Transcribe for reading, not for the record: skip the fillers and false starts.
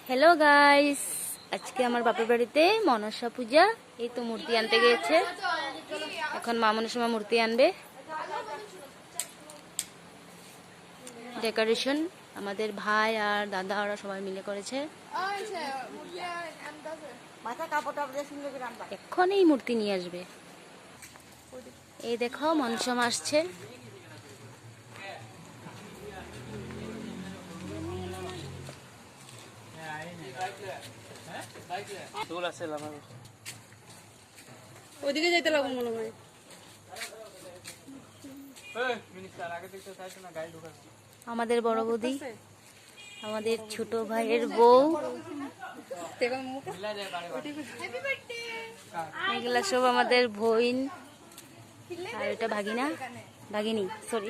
Hello guys, আজকে আমার বাপের বাড়িতে মনসা পূজা। এই তো মূর্তি আনতে গিয়েছে, এখন মা মনসা মূর্তি আনবে। ডেকোরেশন আমাদের ভাই আর দাদা ওরা সবাই মিলে করেছে। এখন এই মূর্তি নিয়ে আসবে। এই দেখো মনসা মা আসছে। ওইদিকে যাইতে লাগবো মনে হয়। আমাদের বড় বৌদি, আমাদের ছোট ভাইয়ের বউ, এগুলা সব আমাদের বোন। আর এটা ভাগিনা, ভাগিনী, সরি।